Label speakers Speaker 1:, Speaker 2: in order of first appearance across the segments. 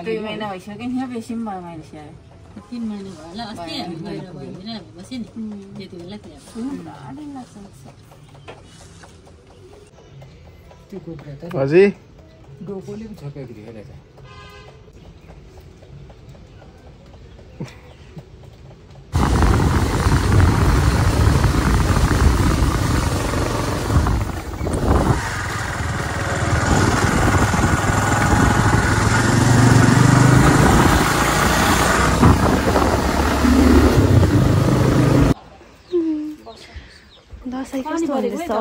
Speaker 1: 2 महिना भइसक्यो नि बेसी पनि भयो मैले स्याहारे
Speaker 2: 3 महिना भयो होला अस्ति हामी गएर भएन बस्यो नि त्यति बेला
Speaker 3: त्यो कुखुरा त
Speaker 4: हजुर
Speaker 3: डोकोले पनि छपेको थियो हेरेर
Speaker 5: दसैँ कस्तो हुँदैछ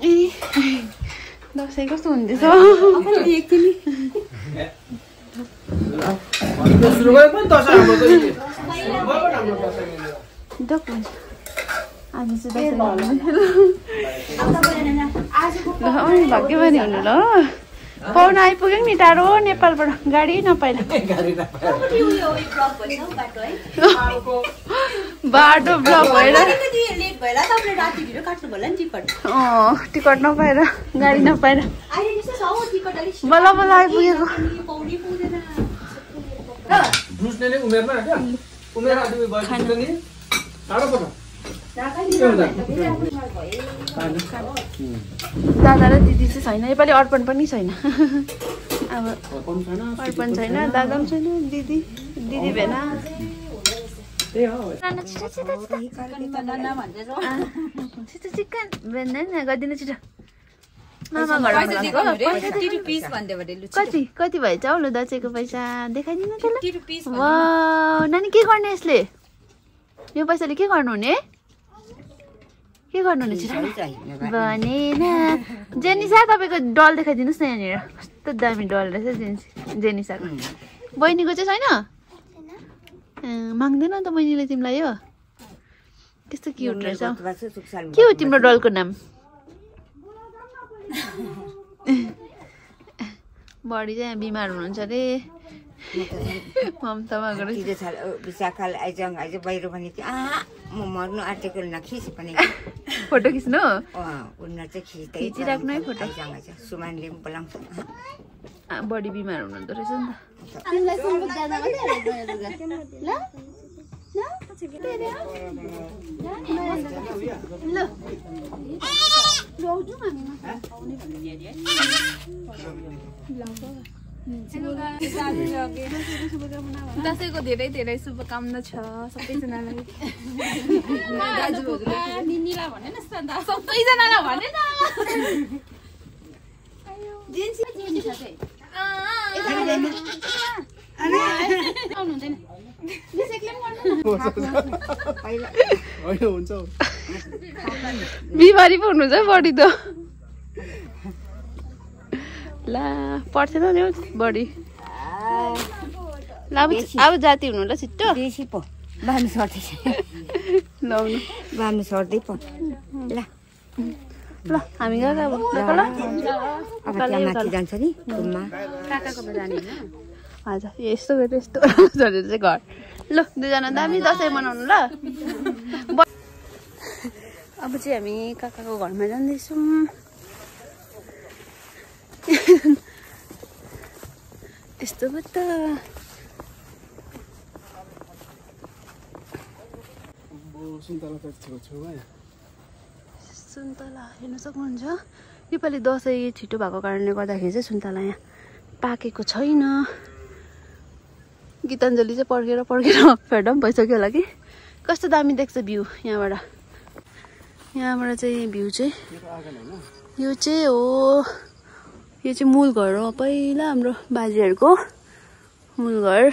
Speaker 5: ए दसैँ कस्तो हुँदैछ भाग्यमानी हुनु ल पाहुना आइपुग्यो नि टाढो नेपालबाट गाडी नपाइला बाटो ब्लक भएर टिकट नपाएर गाडी नपाएर बल्ल बल्ल आइपुगेको दादा र दिदी चाहिँ छैन योपालि अर्पण पनि छैन अब अर्पण छैन दादा पनि छैन दिदी भेना छिटो चिकन भेन्दैन गरिदिनु छिटो मामा घरमा कति भएछ हौ लु दसैँको पैसा देखाइदिनु त वा नानी के गर्ने यसले यो पैसाले के गर्नुहुने के गर्नुहुने छिटो भनेन जेनिसा तपाईँको डल देखाइदिनुहोस् न यहाँनिर कस्तो दामी डल रहेछ जेनिसाको बहिनीको चाहिँ छैन माग्दैन त बहिनीले तिमीलाई यो त्यस्तो क्युट रहेछ के हो तिम्रो डलको नाम बडी चाहिँ बिमार हुनुहुन्छ अरे ममतामा
Speaker 6: विशाखाले आइज बाहिर भने म मर्नु आँटेको नखिच भने
Speaker 5: फोटो खिच्नु
Speaker 6: उनीहरू चाहिँ
Speaker 5: खिचिराख्नु है फोटो
Speaker 6: सुमानले पनि बोलाउँछ
Speaker 5: बडी बिमार हुनुहुँदो रहेछ नि
Speaker 7: दसैँको धेरै धेरै शुभकामना छ सबैजनालाई
Speaker 2: निनीलाई भने न
Speaker 7: सबैजनालाई भने न
Speaker 5: बिमारी पो हुनुहुन्छ बडी त ला पर्दैन नि बडी अब जाति हुनु ल छिट्टो
Speaker 6: बेसी पो बार्नु सर्दैछ
Speaker 5: लाउनु
Speaker 6: बार्नु सर्दै पो ल
Speaker 5: ल हामी गएर अब
Speaker 6: अब त्यहाँ माथि जान्छ नि घुममा
Speaker 5: काकाकोमा जाने हजुर यस्तो गरेर यस्तो झरेर चाहिँ घर ल दुईजना दामी दसैँ मनाउनु ल अब चाहिँ हामी काकाको घरमा जाँदैछौँ यस्तो भयो त सुन्तला हेर्नु सक्नुहुन्छ योपालि दसैँ छिटो भएको कारणले गर्दाखेरि चाहिँ सुन्तला यहाँ पाकेको छैन गीताञ्जली चाहिँ पर्खेर फेर्दा पनि भइसक्यो होला कि कस्तो दामी देख्छ भ्यू यहाँबाट चाहिँ भ्यू चाहिँ यो चाहिँ हो यो चाहिँ मूल घर हो पहिला हाम्रो बाजेहरूको मूल घर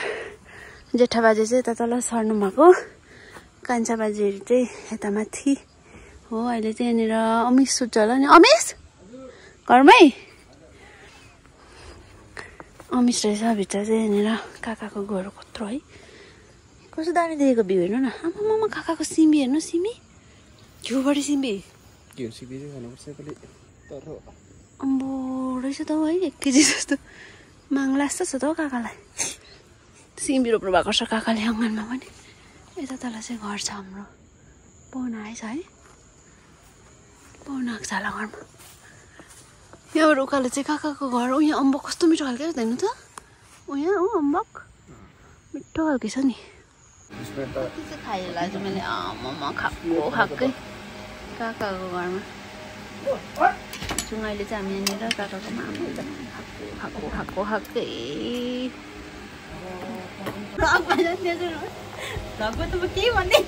Speaker 5: जेठा बाजे चाहिँ यता तल सर्नु भएको कान्छा बाजेहरू चाहिँ यता माथि हो अहिले चाहिँ यहाँनिर अमिस सुत्छ होला नि अमिस घरमै अमिस रहेछ भित्र चाहिँ यहाँनिर काकाको घर कत्रो है कस्तो दामी देखेको भ्यू हेर्नु न आमामा काकाको सिमी हेर्नु सिमी घिउबडी सिमी अम्बो रहेछ त हौ है 1 केजी जस्तो माग्ला जस्तो छ त हौ काकालाई सिमी रोप्नु भएको छ काकाले अँगनमा पनि यता तल चाहिँ घर छ हाम्रो पाहुना आएछ है पाहुना आएको छ होला घरमा यहाँ उकालो चाहिँ काकाको घर हो यहाँ अम्बक कस्तो मिठो खालको हेर्नु त यहाँ हो अम्बक मिठो खालको छ नि खाइला चाहिँ मैले आमामा खाएकै काकाको घरमा अहिले चाहिँ हामी यहाँनिर काकाको मामा खाएकै
Speaker 2: केही भन्दैन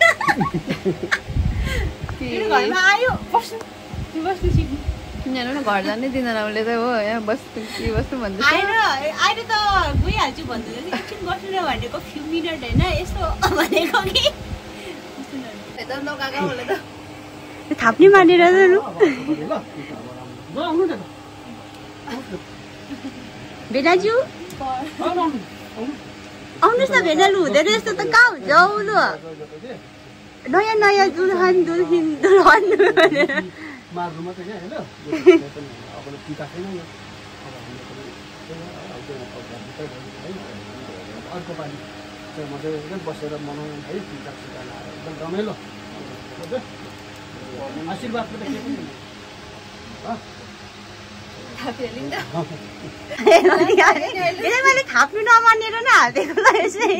Speaker 2: घरमा आयो बस्नु सिक्नु
Speaker 5: यहाँ घर जानै दिँदैन उसले त हो यहाँ बस्नु के बस्नु भन्दैछ
Speaker 2: अहिले त गइहाल्छु भन्दै एकछिन बस्नु न भनेको फ्यु मिनट होइन यस्तो भनेको कि
Speaker 5: थाप्ने मानेर भेडाजु आउनुहोस् न भेडालु हुँदैन यस्तो त कहाँ हुन्छ आउनु नयाँ नयाँ दुल्हन भनेर
Speaker 4: मार्नु मात्रै क्या होइन अब टिका छैन अर्को पालि चाहिँ मजाले बसेर मनाउनु है टिका सिका लगाएर एकदम रमाइलो आशीर्वादको त के पनि
Speaker 5: मैले थाप्नु नमानेर नै हालेको ल यसै